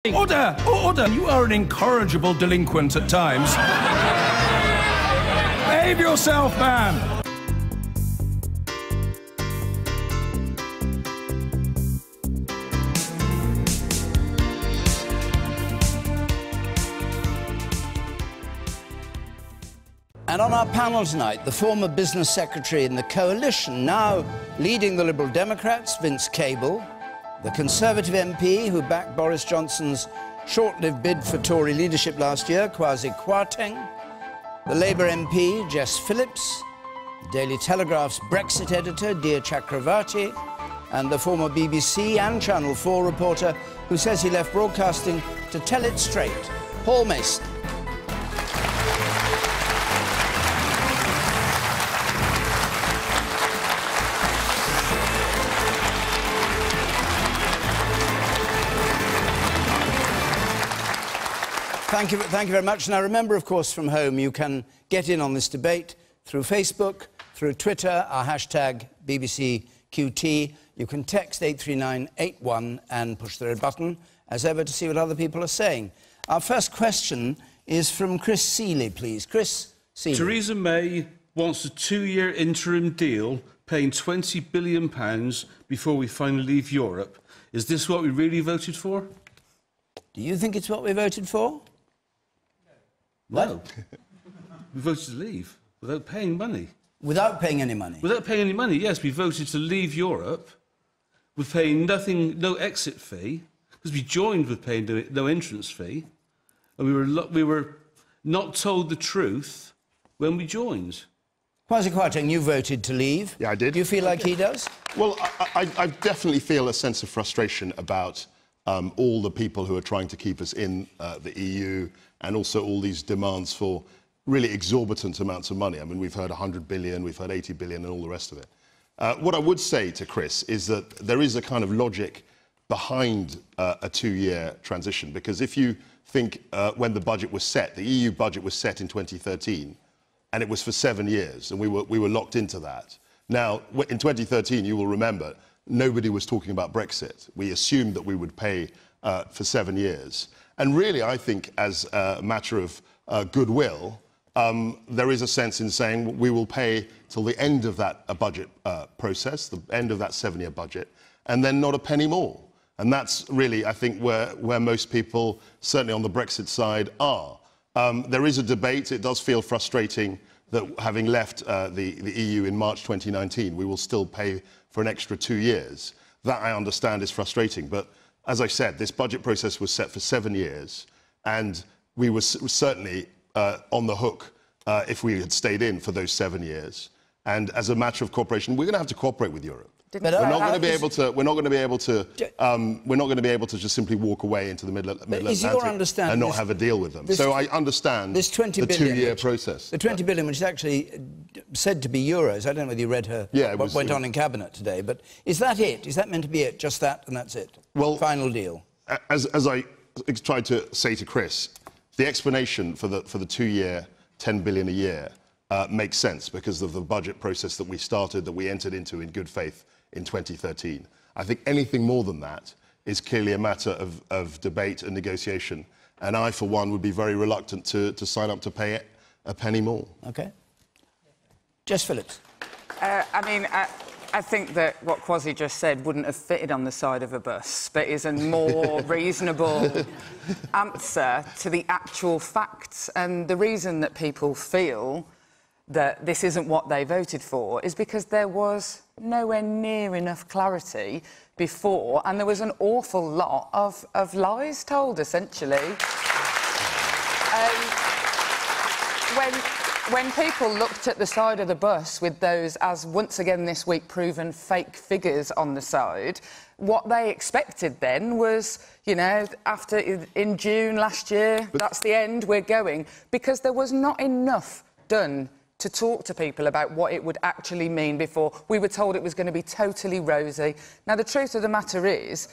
Order! Order! You are an incorrigible delinquent at times. Behave yourself, man! And on our panel tonight, the former business secretary in the coalition, now leading the Liberal Democrats, Vince Cable, the Conservative MP who backed Boris Johnson's short-lived bid for Tory leadership last year, Kwasi Kwarteng, the Labour MP, Jess Phillips, the Daily Telegraph's Brexit editor, Dear Chakravarti, and the former BBC and Channel 4 reporter who says he left broadcasting to tell it straight, Paul Mason. Thank you very much. Now, remember, of course, from home, you can get in on this debate through Facebook, through Twitter, our hashtag BBCQT. You can text 83981 and push the red button, as ever, to see what other people are saying. Our first question is from Chris Seeley, please. Chris Seeley. Theresa May wants a 2-year interim deal paying £20 billion before we finally leave Europe. Is this what we really voted for? Do you think it's what we voted for? No. We voted to leave without paying money. Without paying any money? Without paying any money, yes. We voted to leave Europe with paying nothing, no exit fee, because we joined with paying no entrance fee, and we were not told the truth when we joined. Kwasi Kwarteng, you voted to leave. Yeah, I did. Do you feel like he does? Well, I definitely feel a sense of frustration about all the people who are trying to keep us in the EU, and also all these demands for really exorbitant amounts of money. I mean, we've heard 100 billion, we've heard 80 billion and all the rest of it. What I would say to Chris is that there is a kind of logic behind a 2-year transition, because if you think when the budget was set, the EU budget was set in 2013, and it was for 7 years, and we were locked into that. Now, in 2013, you will remember, nobody was talking about Brexit. We assumed that we would pay for 7 years. And really, I think, as a matter of goodwill, there is a sense in saying we will pay till the end of that budget process, the end of that 7-year budget, and then not a penny more. And that's really, I think, where most people, certainly on the Brexit side, are. There is a debate. It does feel frustrating that having left the EU in March 2019, we will still pay for an extra 2 years. That, I understand, is frustrating. But as I said, this budget process was set for 7 years, and we were certainly on the hook if we had stayed in for those 7 years. And as a matter of cooperation, we're going to have to cooperate with Europe. We're not going to be able to. We're not going to be able to. We're not going to be able to just simply walk away into the middle Atlantic and not have a deal with them. So I understand this 20 the billion, 2-year process. The 20 billion, which is actually said to be euros. I don't know whether you read what went on in cabinet today, but is that it? Is that meant to be it? Just that, and that's it? Well, final deal. As I tried to say to Chris, the explanation for the 2-year, 10 billion a year makes sense because of the budget process that we entered into in good faith in 2013. I think anything more than that is clearly a matter of debate and negotiation, and I, for one, would be very reluctant to sign up to pay a penny more. OK. Jess Phillips. I think that what Kwasi just said wouldn't have fitted on the side of a bus, but is a more reasonable answer to the actual facts. And the reason that people feel that this isn't what they voted for is because there was nowhere near enough clarity before, and there was an awful lot of lies told, essentially. When people looked at the side of the bus with those, as once again this week proven, fake figures on the side, what they expected then was, you know, in June last year, that's the end, we're going, because there was not enough done to talk to people about what it would actually mean before. We were told it was going to be totally rosy. Now, the truth of the matter is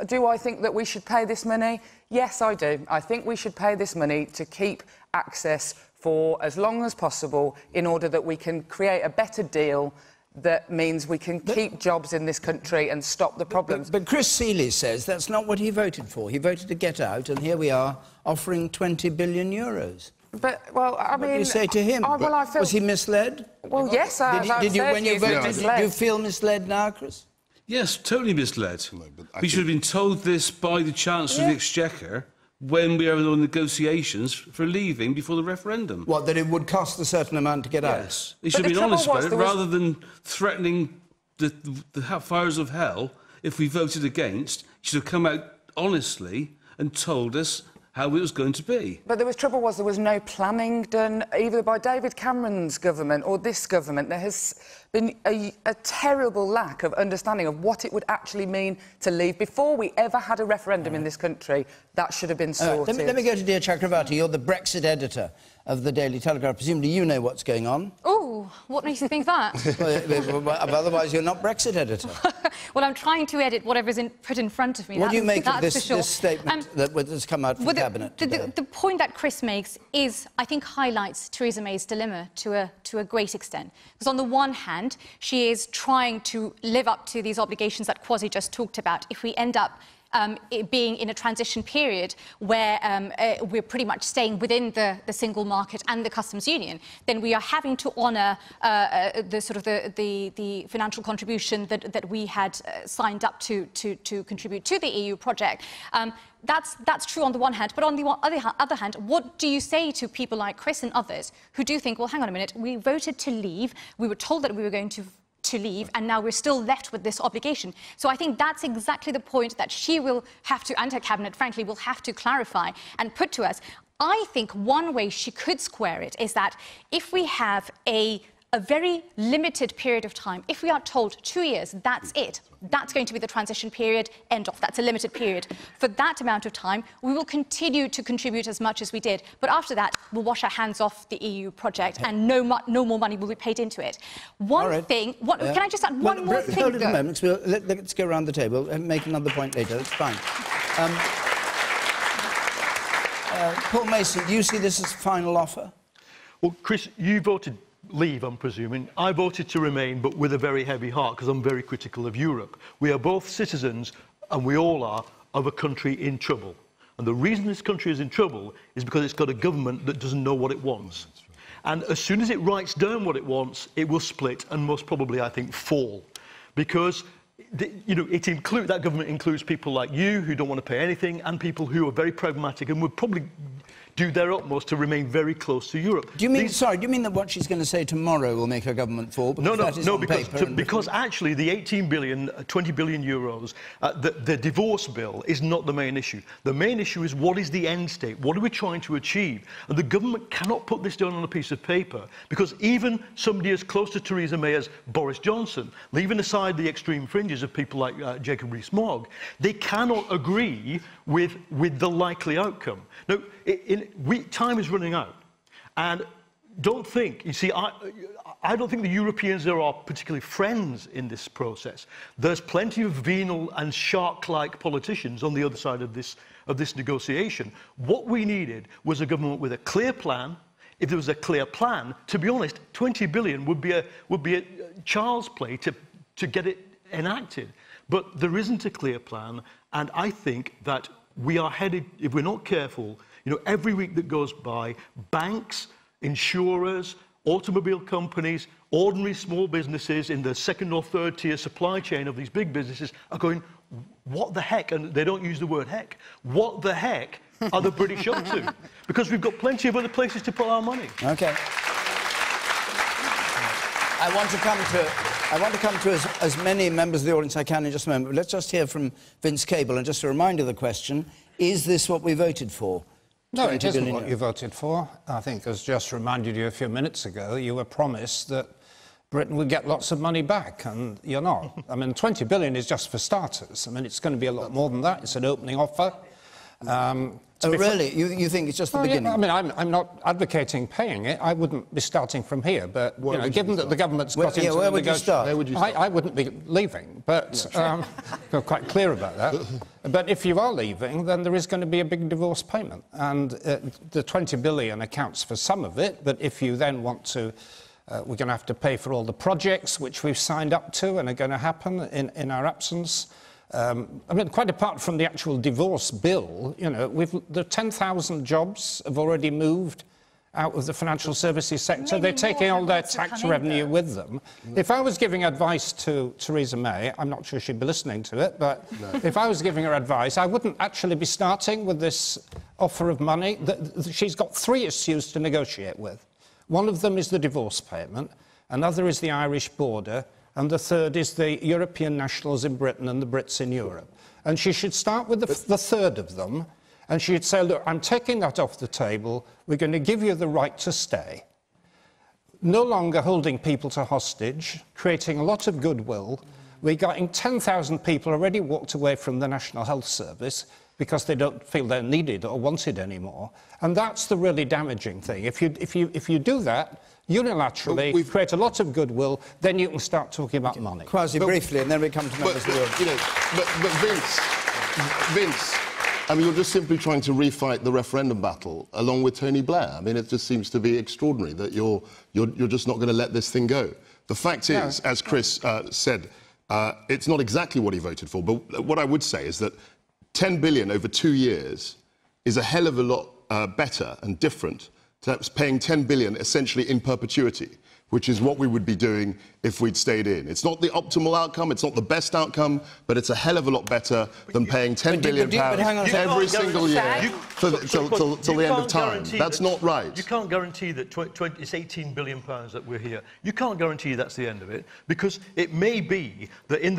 do I think that we should pay this money? Yes, I do. I think we should pay this money to keep access for as long as possible in order that we can create a better deal that means we can keep jobs in this country and stop the problems. But Chris Seeley says that's not what he voted for. He voted to get out, and here we are offering 20 billion euros. But, well, I mean... What do you say to him? I feel... Was he misled? Well, yes, did you, when you voted, did you feel misled now, Chris? Yes, totally misled. No, we should have been told this by the Chancellor of the Exchequer when we were in negotiations for leaving before the referendum. What, that it would cost a certain amount to get out? Yes. He should have been honest about it, rather than threatening the fires of hell. If we voted against, he should have come out honestly and told us how it was going to be. But there was no planning done either by David Cameron's government or this government. There has been a terrible lack of understanding of what it would actually mean to leave. Before we ever had a referendum in this country, that should have been sorted. Let me go to Dia Chakravarti. You're the Brexit editor of the Daily Telegraph. Presumably you know what's going on. Oh, what makes you think that? Otherwise you're not Brexit editor. Well, I'm trying to edit whatever's put in front of me. What do you make of this statement that has come out from well, Cabinet today? The point that Chris makes is, I think, highlights Theresa May's dilemma to a great extent. Because on the one hand, she is trying to live up to these obligations that Kwasi just talked about. If we end up being in a transition period where we're pretty much staying within the single market and the customs union, then we are having to honour the financial contribution that we had signed up to contribute to the EU project. That's true on the one hand, but on the other hand, what do you say to people like Chris and others who do think, well, hang on a minute, we voted to leave, we were told that we were going to leave, and now we're still left with this obligation. So I think that's exactly the point that she will have to, and her cabinet, frankly, will have to clarify and put to us. I think one way she could square it is that if we have a very limited period of time, if we are told 2 years, that's it, that's going to be the transition period, end of, that's a limited period. For that amount of time, we will continue to contribute as much as we did. But after that, we'll wash our hands off the EU project and no more money will be paid into it. One thing, can I just add one more thing? Hold it a moment, let's go around the table and make another point later, that's fine. Paul Mason, do you see this as a final offer? Well, Chris, you voted leave, I'm presuming. I voted to remain, but with a very heavy heart, because I'm very critical of Europe. We are both citizens, and we all are, of a country in trouble. And the reason this country is in trouble is because it's got a government that doesn't know what it wants. And as soon as it writes down what it wants, it will split and most probably, I think, fall. Because that government includes people like you who don't want to pay anything and people who are very pragmatic and would probably do their utmost to remain very close to Europe. Do you mean, do you mean that what she's going to say tomorrow will make her government fall? Because actually the 18 billion, 20 billion euros, the divorce bill is not the main issue. The main issue is what is the end state? What are we trying to achieve? And the government cannot put this down on a piece of paper because even somebody as close to Theresa May as Boris Johnson, leaving aside the extreme fringes of people like Jacob Rees-Mogg, they cannot agree with the likely outcome. Now, time is running out. And don't think, you see, I don't think the Europeans are our particularly friends in this process. There's plenty of venal and shark-like politicians on the other side of this negotiation. What we needed was a government with a clear plan. If there was a clear plan, to be honest, 20 billion would be a child's play to get it enacted. But there isn't a clear plan, and I think that we are headed, if we're not careful, every week that goes by, banks, insurers, automobile companies, ordinary small businesses in the second or third tier supply chain of these big businesses are going, what the heck? And they don't use the word heck. What the heck are the British up to? Because we've got plenty of other places to put our money. OK. I want to come to as many members of the audience as I can in just a moment. But let's just hear from Vince Cable. And just a reminder of the question, is this what we voted for? No, it isn't what you voted for. I think, as just reminded you a few minutes ago, you were promised that Britain would get lots of money back, and you're not. I mean, 20 billion is just for starters. I mean, it's going to be a lot more than that. It's an opening offer. Oh, really? You think it's just the beginning? Yeah, I mean, I'm not advocating paying it. I wouldn't be starting from here. But given that the government's got into where would you start? I wouldn't be leaving, but I'm quite clear about that. But if you are leaving, then there is going to be a big divorce payment. And the 20 billion accounts for some of it, but if you then want to We're going to have to pay for all the projects which we've signed up to and are going to happen in our absence. I mean, quite apart from the actual divorce bill, you know, the 10,000 jobs have already moved out of the financial services sector. They're taking all their tax revenue with them. If I was giving advice to Theresa May, I'm not sure she'd be listening to it, but if I was giving her advice, I wouldn't actually be starting with this offer of money. She's got 3 issues to negotiate with. One of them is the divorce payment, another is the Irish border, and the third is the European nationals in Britain and the Brits in Europe. And she should start with the third of them, and she'd say, look, I'm taking that off the table. We're going to give you the right to stay. No longer holding people to hostage, creating a lot of goodwill. We're getting 10,000 people already walked away from the National Health Service because they don't feel they're needed or wanted anymore. And that's the really damaging thing. If you do that, unilaterally create a lot of goodwill, then you can start talking about money. Quasi briefly, and then we come to members of the audience. You know, but Vince, I mean, you're just simply trying to refight the referendum battle along with Tony Blair. I mean, it just seems to be extraordinary that you're just not going to let this thing go. The fact is, as Chris said, it's not exactly what he voted for, but what I would say is that 10 billion over 2 years is a hell of a lot better and different to paying 10 billion essentially in perpetuity, which is what we would be doing if we'd stayed in. It's not the optimal outcome, it's not the best outcome, but it's a hell of a lot better than paying £10 billion every single year till the end of time. That's not right. You can't guarantee that it's £18 billion that we're here. You can't guarantee that's the end of it, because it may be that in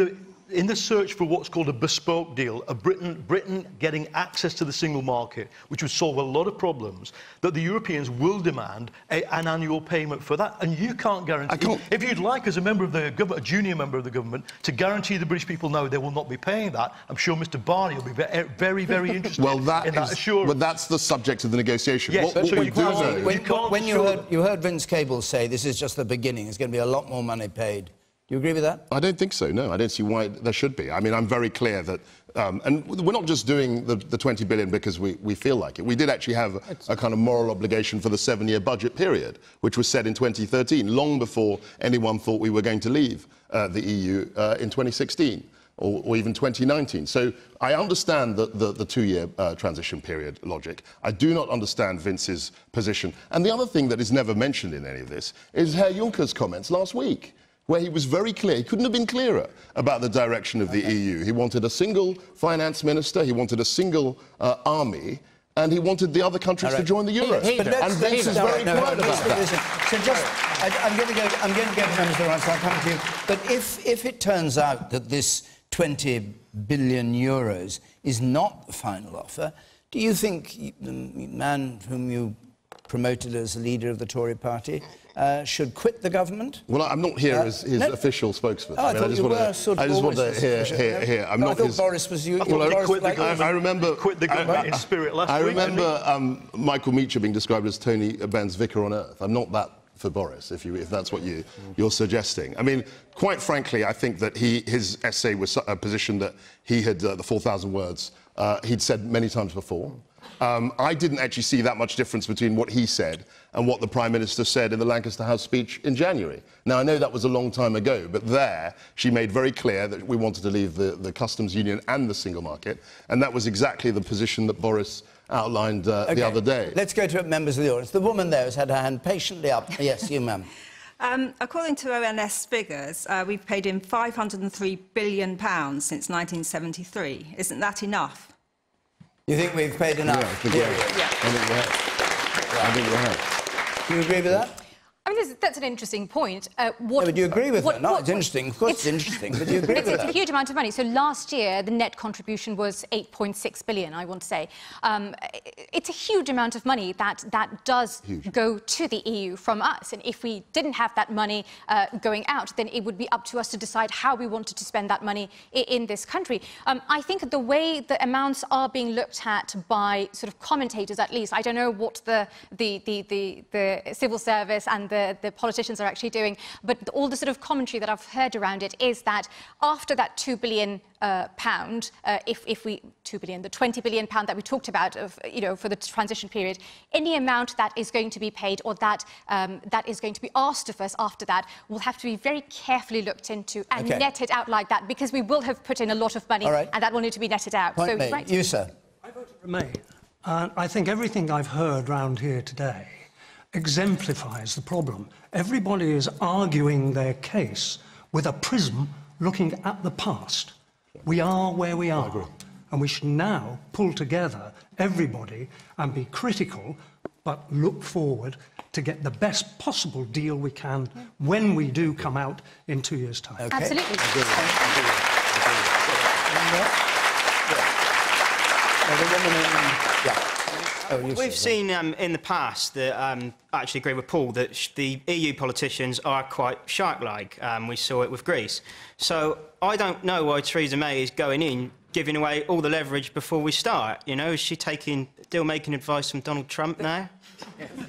the search for what's called a bespoke deal, of Britain getting access to the single market, which would solve a lot of problems, that the Europeans will demand an annual payment for that. And you can't guarantee... If you'd like, as a member of the government, a junior member of the government, to guarantee the British people no, they will not be paying that, I'm sure Mr Barney will be very, very interested in that assurance. But that's the subject of the negotiation. Yes, when you heard Vince Cable say this is just the beginning, there's going to be a lot more money paid. Do you agree with that? I don't think so, no. I don't see why there should be. I mean, I'm very clear that... and we're not just doing the 20 billion because we feel like it. We did actually have a kind of moral obligation for the 7-year budget period, which was set in 2013, long before anyone thought we were going to leave the EU in 2016 or even 2019. So I understand the 2-year transition period logic. I do not understand Vince's position. And the other thing that is never mentioned in any of this is Herr Juncker's comments last week, where he was very clear. He couldn't have been clearer about the direction of the EU. He wanted a single finance minister, he wanted a single army, and he wanted the other countries to join the euro. And Vince is very quiet about that. So just, I'm going to go to members of the right, so I'll come to you. But if it turns out that this 20 billion euros is not the final offer, do you think the man whom you promoted as leader of the Tory party should quit the government? Well, I'm not here as his official spokesman. Oh, I thought you were sort of... I just want to hear. I'm not I thought Boris was you. I remember... Quit the government in spirit last week. I remember Michael Meacher being described as Tony Benn's vicar on earth. I'm not that for Boris, if that's what you're suggesting. I mean, quite frankly, I think that his essay was a position that he had, the 4,000 words, he'd said many times before. I didn't actually see that much difference between what he said and what the Prime Minister said in the Lancaster House speech in January. Now, I know that was a long time ago, but there she made very clear that we wanted to leave the customs union and the single market, and that was exactly the position that Boris outlined the other day. Let's go to members of the audience. The woman there has had her hand patiently up. Yes, you, ma'am. According to ONS figures, we've paid in £503 billion since 1973. Isn't that enough? You think we've paid enough? Yeah, I think we have. Do you agree with that? I mean, that's an interesting point. But do you agree with that? No, it's interesting. Of course it's interesting, but do you agree with that? It's a huge amount of money. So last year, the net contribution was 8.6 billion, I want to say. It's a huge amount of money that does go to the EU from us. And if we didn't have that money going out, then it would be up to us to decide how we wanted to spend that money in this country. I think the way the amounts are being looked at by sort of commentators, at least, I don't know what the civil service and the politicians are actually doing. But all the sort of commentary that I've heard around it is that after that £2 billion if we 2 billion, the £20 billion that we talked about, for the transition period, any amount that is going to be paid or that that is going to be asked of us after that will have to be very carefully looked into and netted out like that, because we will have put in a lot of money, and that will need to be netted out. Point made. Right. You, sir. I voted Remain. I think everything I've heard round here today exemplifies the problem. Everybody is arguing their case with a prism looking at the past. We are where we are, and we should now pull together everybody and be critical, but look forward to get the best possible deal we can when we do come out in 2 years' time. Okay. Absolutely. We've seen in the past that I actually agree with Paul that the EU politicians are quite shark-like. We saw it with Greece. So I don't know why Theresa May is going in, giving away all the leverage before we start. Is she taking deal-making advice from Donald Trump now?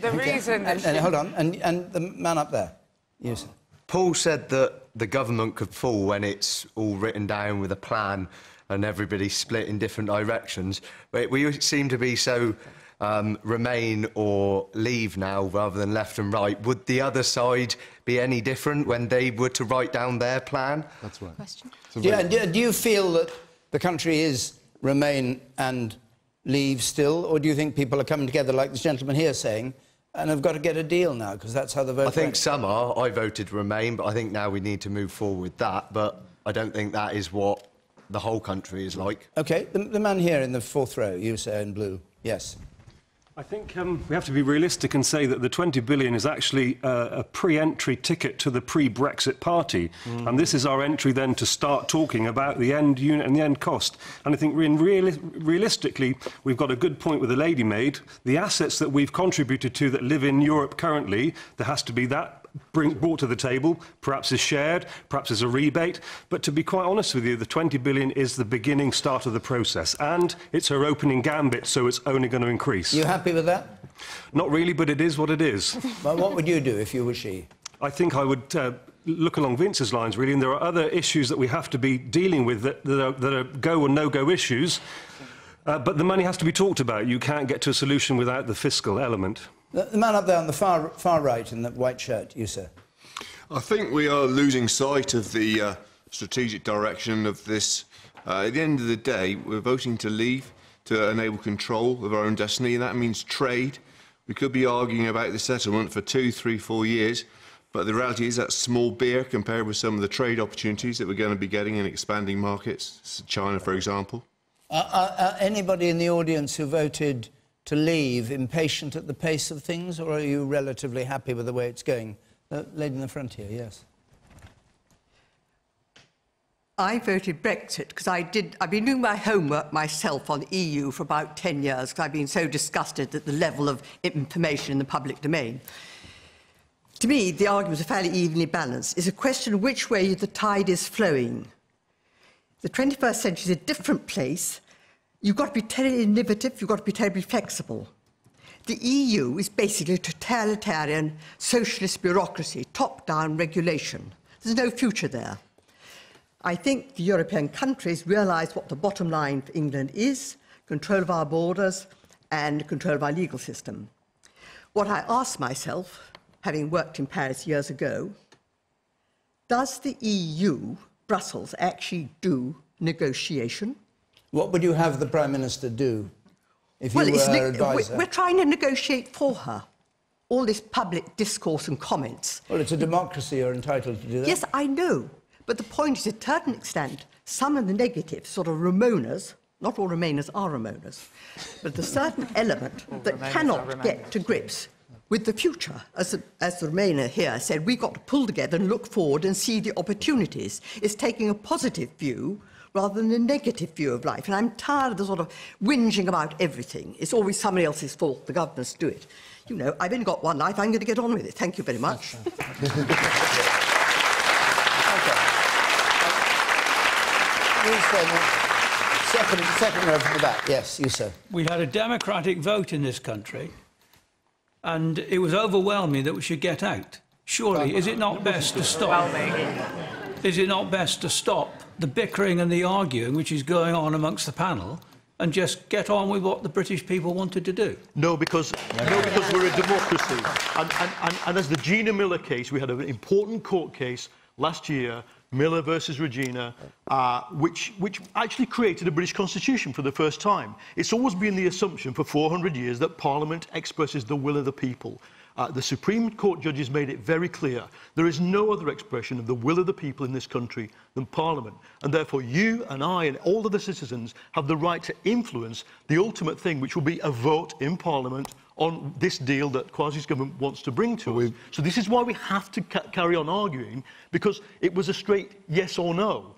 The reason... And hold on, and the man up there. You, sir. Paul said that the government could fall when it's all written down with a plan and everybody split in different directions. But we seem to be so Remain or Leave now rather than left and right. Would the other side be any different when they were to write down their plan? That's right. Question. Do you feel that the country is Remain and Leave still, or do you think people are coming together, like this gentleman here saying, and have got to get a deal now, because that's how the vote I think went? some are. I voted Remain, but I think now we need to move forward with that. But I don't think that is what the whole country is like. OK, the man here in the fourth row, you say in blue. Yes. I think we have to be realistic and say that the 20 billion is actually a pre-entry ticket to the pre-Brexit party. And this is our entry then to start talking about the end unit and the end cost. And I think realistically, we've got a good point with the lady made. The assets that we've contributed to that live in Europe currently, there has to be that brought to the table, perhaps is shared, perhaps is a rebate. But to be quite honest with you, the 20 billion is the beginning start of the process, and it's her opening gambit, so it's only going to increase. You happy with that? Not really, but it is what it is. Well, what would you do if you were she? I think I would look along Vince's lines, really, and there are other issues that we have to be dealing with that are go or no-go issues, but the money has to be talked about. You can't get to a solution without the fiscal element. The man up there on the far right in that white shirt, you, sir. I think we are losing sight of the strategic direction of this. At the end of the day, we're voting to leave to enable control of our own destiny, and that means trade. We could be arguing about the settlement for 2, 3, 4 years, but the reality is that's small beer compared with some of the trade opportunities that we're going to be getting in expanding markets, China, for example. Anybody in the audience who voted to leave impatient at the pace of things, or are you relatively happy with the way it's going? The lady in the front here, yes. I voted Brexit because I've been doing my homework myself on the EU for about 10 years because I've been so disgusted at the level of information in the public domain. To me, the arguments are fairly evenly balanced. It's a question of which way the tide is flowing. The 21st century is a different place. You've got to be terribly innovative, you've got to be terribly flexible. The EU is basically a totalitarian socialist bureaucracy, top-down regulation. There's no future there. I think the European countries realise what the bottom line for England is, control of our borders and control of our legal system. What I ask myself, having worked in Paris years ago, does the EU, Brussels, actually do negotiation? What would you have the Prime Minister do if you were her advisor? We're trying to negotiate for her. All this public discourse and comments. Well, it's a democracy, you're entitled to do that. Yes, I know. But the point is, to a certain extent, some of the negative sort of Ramonas, not all Remainers are Ramonas, but a certain element that cannot get to grips with the future. As the Remainer here said, we've got to pull together and look forward and see the opportunities. It's taking a positive view rather than a negative view of life. And I'm tired of the sort of whinging about everything. It's always somebody else's fault, the governments do it. You know, I've only got one life, I'm going to get on with it. Thank you very much. Second row from the back. Yes, you, sir. We had a democratic vote in this country and it was overwhelming that we should get out. Surely, is it not best to stop? Is it not best to stop the bickering and the arguing which is going on amongst the panel and just get on with what the British people wanted to do? No, because we're a democracy. And as the Gina Miller case, we had an important court case last year, Miller versus Regina, which actually created a British constitution for the first time. It's always been the assumption for 400 years that Parliament expresses the will of the people. The Supreme Court judges made it very clear there is no other expression of the will of the people in this country than Parliament. And therefore you and I and all of the citizens have the right to influence the ultimate thing, which will be a vote in Parliament on this deal that Kwasi's government wants to bring to us. So this is why we have to carry on arguing, because it was a straight yes or no.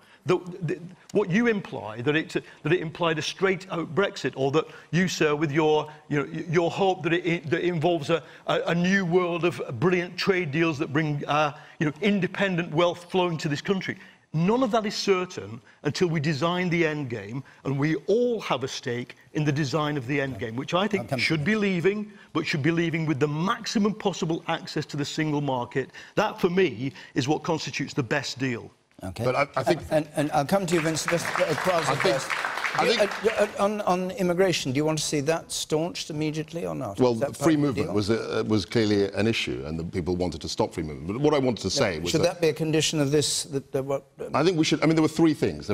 What you imply, that it implied a straight-out Brexit, or that you, sir, with your hope that it involves a new world of brilliant trade deals that bring independent wealth flowing to this country. None of that is certain until we design the end game, and we all have a stake in the design of the end game, which I think should be leaving, but should be leaving with the maximum possible access to the single market. That, for me, is what constitutes the best deal. Okay. But I think... And I'll come to you, Vince, just first. On immigration, do you want to see that staunched immediately or not? Well, free movement was clearly an issue, and the people wanted to stop free movement. But what I wanted to say was should that be a condition of this? I think we should. I mean, there were three things.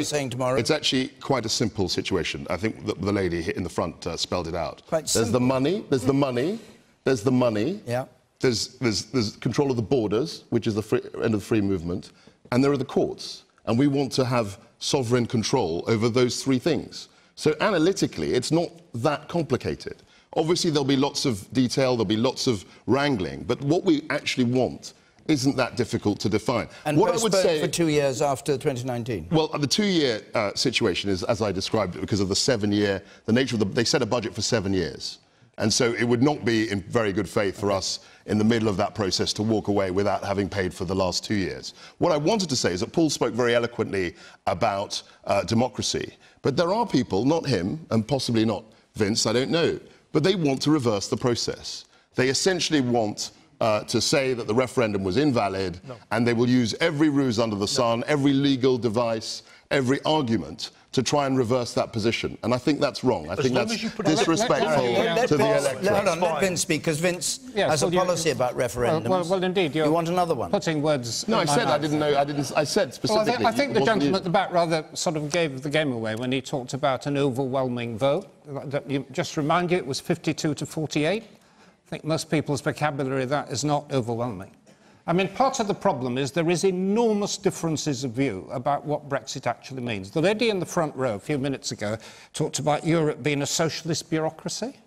Saying tomorrow. It's actually quite a simple situation. I think the lady in the front spelled it out. There's the money. There's the money. There's the money. Yeah. There's control of the borders, which is the end of the free movement, and there are the courts. And we want to have sovereign control over those three things. So analytically, it's not that complicated. Obviously, there'll be lots of detail, there'll be lots of wrangling, but what we actually want isn't that difficult to define. And what I would say for 2 years after 2019? Well, the 2-year situation is, as I described it, because of the 7-year, the nature of they set a budget for 7 years. And so it would not be in very good faith for us in the middle of that process to walk away without having paid for the last 2 years. What I wanted to say is that Paul spoke very eloquently about democracy. But there are people, not him, and possibly not Vince, I don't know, but they want to reverse the process. They essentially want to say that the referendum was invalid, and they will use every ruse under the sun, every legal device, every argument to try and reverse that position. And I think that's wrong. I think that's disrespectful to the electorate. Hold on, let Vince speak, because Vince has a policy about referendums. Well, indeed. You want another one? Putting words No, I said I didn't know. I said specifically. Well, I think the gentleman at the back rather sort of gave the game away when he talked about an overwhelming vote. Just remind you, it was 52 to 48. I think most people's vocabulary of that is not overwhelming. I mean, part of the problem is there is enormous differences of view about what Brexit actually means. The lady in the front row a few minutes ago talked about Europe being a socialist bureaucracy.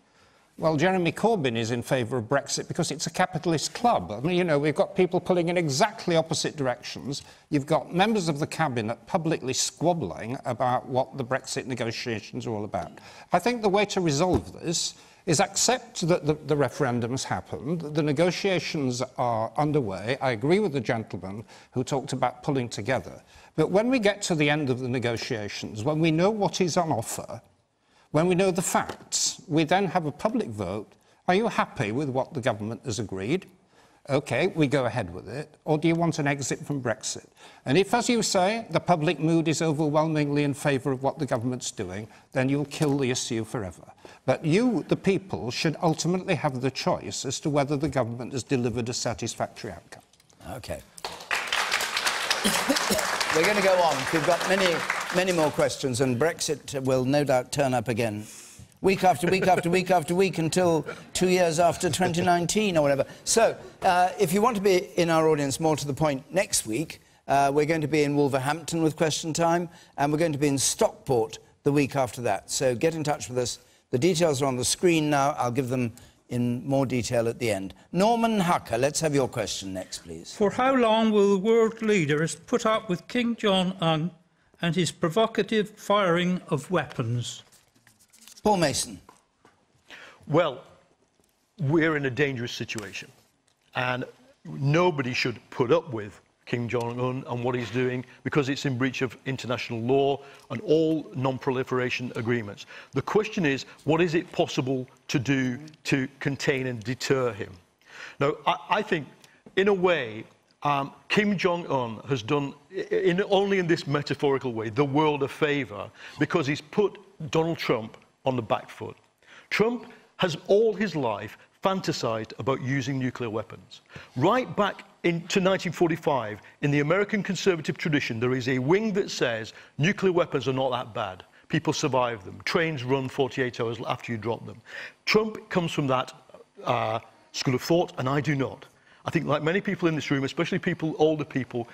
Well, Jeremy Corbyn is in favour of Brexit because it's a capitalist club. I mean, you know, we've got people pulling in exactly opposite directions. You've got members of the cabinet publicly squabbling about what the Brexit negotiations are all about. I think the way to resolve this is accept that the referendum has happened, the negotiations are underway. I agree with the gentleman who talked about pulling together. But when we get to the end of the negotiations, when we know what is on offer, when we know the facts, we then have a public vote. Are you happy with what the government has agreed? OK, we go ahead with it. Or do you want an exit from Brexit? And if, as you say, the public mood is overwhelmingly in favour of what the government's doing, then you'll kill the issue forever. But you, the people, should ultimately have the choice as to whether the government has delivered a satisfactory outcome. OK. We're going to go on. We've got many more questions, and Brexit will no doubt turn up again. Week after week after week after week until 2 years after 2019 or whatever. So, if you want to be in our audience, more to the point, next week, we're going to be in Wolverhampton with Question Time, and we're going to be in Stockport the week after that. So get in touch with us. The details are on the screen now. I'll give them in more detail at the end. Norman Hucker, let's have your question next, please. For how long will the world leaders put up with King Jong-un and his provocative firing of weapons? Paul Mason. Well, we're in a dangerous situation, and nobody should put up with Kim Jong-un and what he's doing because it's in breach of international law and all non-proliferation agreements. The question is, what is it possible to do to contain and deter him? Now, I think, in a way, Kim Jong-un has done, only in this metaphorical way, the world a favour because he's put Donald Trump on the back foot. Trump has all his life fantasized about using nuclear weapons. Right back to 1945, in the American conservative tradition, there is a wing that says nuclear weapons are not that bad. People survive them. Trains run 48 hours after you drop them. Trump comes from that school of thought, and I do not. I think, like many people in this room, especially people, older people,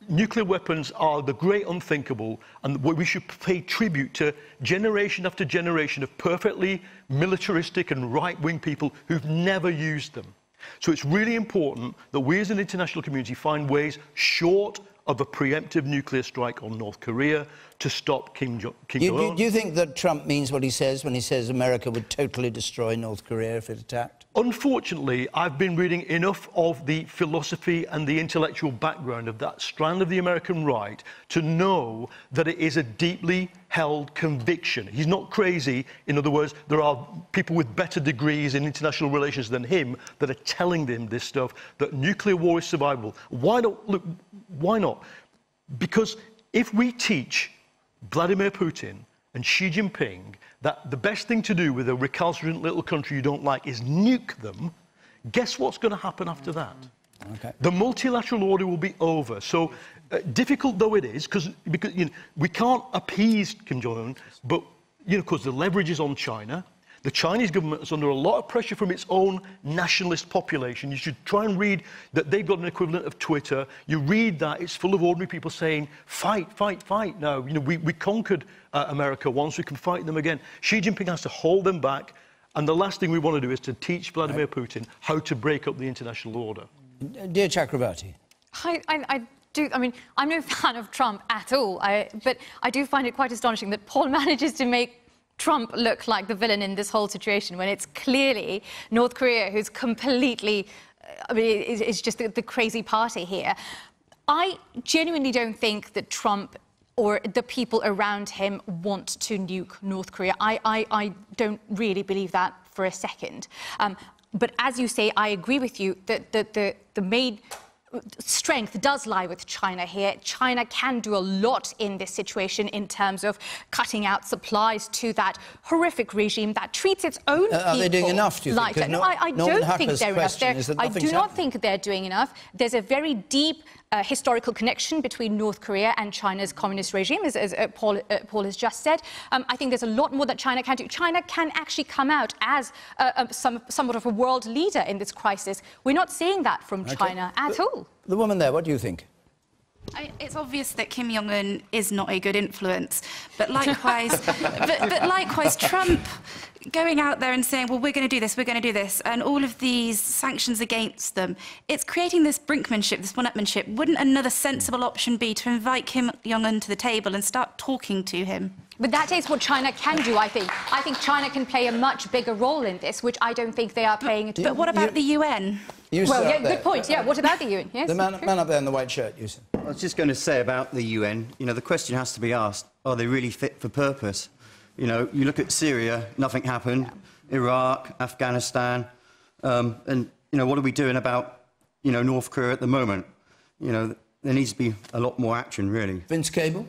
nuclear weapons are the great unthinkable, and we should pay tribute to generation after generation of perfectly militaristic and right-wing people who've never used them. So it's really important that we as an international community find ways short of a preemptive nuclear strike on North Korea to stop Kim Jong-un. Do you think that Trump means what he says when he says America would totally destroy North Korea if it attacked? Unfortunately, I've been reading enough of the philosophy and the intellectual background of that strand of the American right to know that it is a deeply held conviction. He's not crazy. In other words, there are people with better degrees in international relations than him that are telling them this stuff, that nuclear war is survivable. Why not? Look, why not? Because if we teach Vladimir Putin and Xi Jinping that the best thing to do with a recalcitrant little country you don't like is nuke them, guess what's going to happen after that? Okay. The multilateral order will be over. So difficult though it is, because you know, we can't appease Kim Jong-un, but because the leverage is on China. The Chinese government is under a lot of pressure from its own nationalist population. You should try and read that they've got an equivalent of Twitter. You read that, it's full of ordinary people saying, fight, fight, fight. Now, we conquered America once, we can fight them again. Xi Jinping has to hold them back. And the last thing we want to do is to teach Vladimir Putin how to break up the international order. Dear Chakrabarti. I mean, I'm no fan of Trump at all, but I do find it quite astonishing that Paul manages to make Trump look like the villain in this whole situation when it's clearly North Korea who's completely, I mean, it's just the crazy party here. I genuinely don't think that Trump or the people around him want to nuke North Korea. I don't really believe that for a second. But as you say, I agree with you that the main strength does lie with China here. China can do a lot in this situation in terms of cutting out supplies to that horrific regime that treats its own people. Are they doing enough, do you think? No, I don't think they're enough. I do not think they're doing enough. There's a very deep historical connection between North Korea and China's communist regime, as Paul has just said. I think there's a lot more that China can do. China can actually come out as somewhat of a world leader in this crisis. We're not seeing that from China at all. The woman there, what do you think? It's obvious that Kim Jong-un is not a good influence, but likewise, but likewise, Trump going out there and saying, well, we're going to do this, we're going to do this, and all of these sanctions against them, it's creating this brinkmanship, this one-upmanship. Wouldn't another sensible option be to invite Kim Jong-un to the table and start talking to him? But that is what China can do, I think. I think China can play a much bigger role in this, which I don't think they are playing at all. But what about the UN? Well, yeah, good point. Yeah, what about the UN? Yes, the man up there in the white shirt, you said. I was just going to say about the UN, the question has to be asked, are they really fit for purpose? You look at Syria, nothing happened, Iraq, Afghanistan, and, what are we doing about, North Korea at the moment? There needs to be a lot more action, really. Vince Cable?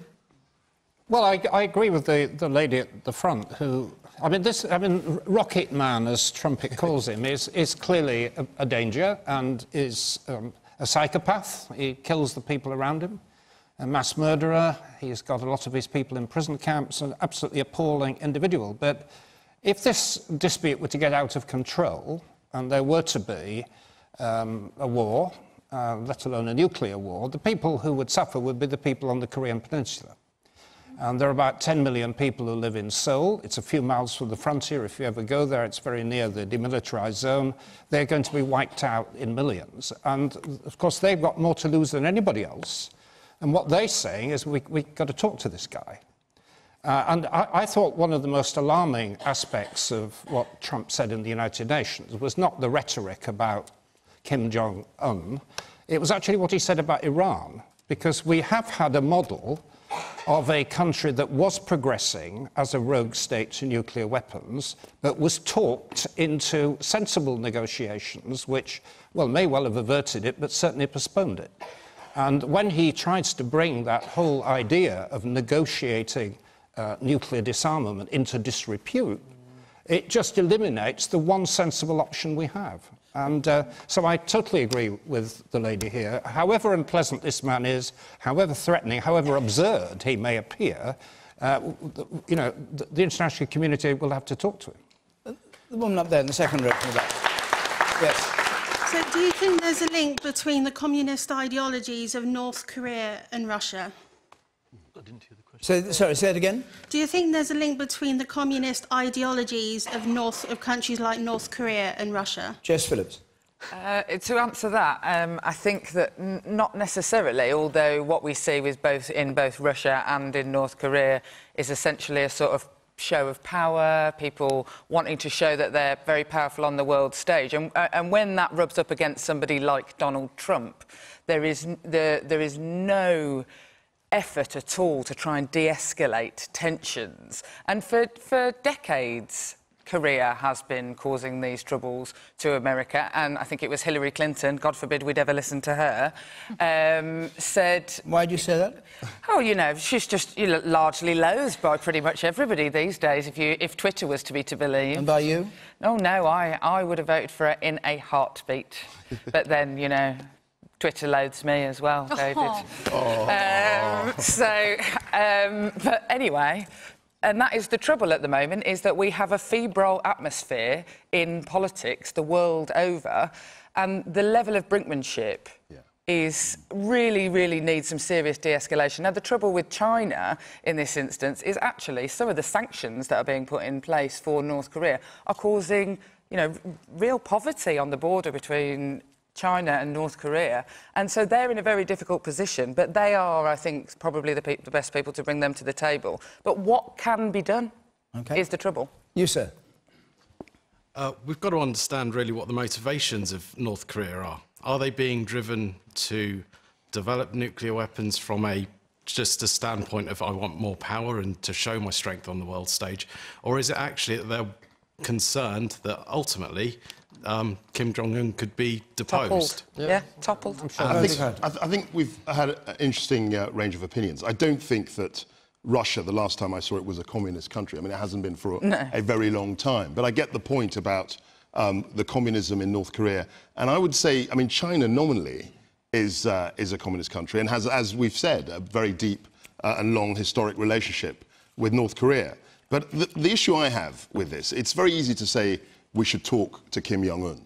Well, I agree with the lady at the front who... I mean, Rocket Man, as Trump calls him, is clearly a danger and is a psychopath. He kills the people around him. A mass murderer. He's got a lot of his people in prison camps, an absolutely appalling individual. But if this dispute were to get out of control and there were to be a war, let alone a nuclear war, the people who would suffer would be the people on the Korean Peninsula. And there are about 10 million people who live in Seoul. It's a few miles from the frontier. If you ever go there, it's very near the demilitarized zone. They're going to be wiped out in millions. And, of course, they've got more to lose than anybody else. And what they're saying is we've got to talk to this guy. And I thought one of the most alarming aspects of what Trump said in the United Nations was not the rhetoric about Kim Jong-un. It was actually what he said about Iran, because we have had a model of a country that was progressing as a rogue state to nuclear weapons, but was talked into sensible negotiations, which, well, may well have averted it, but certainly postponed it. And when he tries to bring that whole idea of negotiating nuclear disarmament into disrepute, it just eliminates the one sensible option we have. And so I totally agree with the lady here. However unpleasant this man is, however threatening, however absurd he may appear, you know, the international community will have to talk to him. The woman up there in the second row from the back. Yes. So do you think there's a link between the communist ideologies of North Korea and Russia? Sorry, say it again? Do you think there's a link between the communist ideologies of countries like North Korea and Russia? Jess Phillips. To answer that, I think that not necessarily, although what we see with in both Russia and in North Korea is essentially a sort of show of power, people wanting to show that they're very powerful on the world stage. And when that rubs up against somebody like Donald Trump, there is no effort at all to try and de-escalate tensions. And for decades, Korea has been causing these troubles to America, and I think it was Hillary Clinton, God forbid we'd ever listen to her, said... Why do you say that? Oh, you know, she's just largely loathed by pretty much everybody these days, if Twitter was to be to believe. And by you? Oh, no, I would have voted for her in a heartbeat. But then, you know... Twitter loathes me as well, David. But anyway, and that is the trouble at the moment, is that we have a febrile atmosphere in politics the world over, and the level of brinkmanship is really needs some serious de-escalation. Now, the trouble with China in this instance is actually some of the sanctions that are being put in place for North Korea are causing, you know, real poverty on the border between China and North Korea, and so they're in a very difficult position, but they are, I think, probably the best people to bring them to the table. But what can be done is the trouble. You, sir? We've got to understand really what the motivations of North Korea are. Are they being driven to develop nuclear weapons from just a standpoint of I want more power and to show my strength on the world stage, or is it actually that they're concerned that ultimately Kim Jong-un could be deposed? Toppled. I think we've had an interesting range of opinions. I don't think that Russia, the last time I saw it, was a communist country. I mean, it hasn't been for a very long time. But I get the point about the communism in North Korea. And I would say, I mean, China nominally is a communist country and has, as we've said, a very deep and long historic relationship with North Korea. But the issue I have with this, it's very easy to say we should talk to Kim Jong-un.